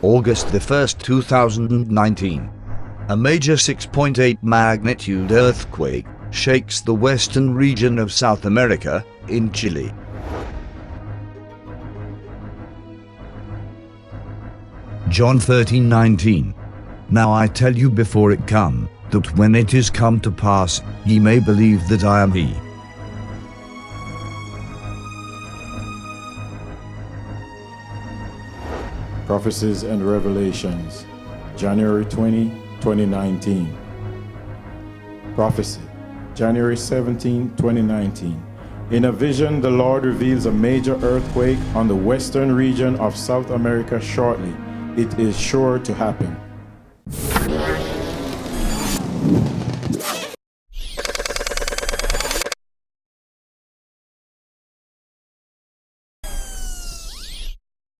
August the 1st, 2019. A major 6.8 magnitude earthquake shakes the western region of South America, in Chile. John 13:19. Now I tell you before it come, that when it is come to pass, ye may believe that I am he. Prophecies and Revelations, January 20, 2019. Prophecy, January 17, 2019. In a vision, the Lord reveals a major earthquake on the western region of South America shortly. It is sure to happen.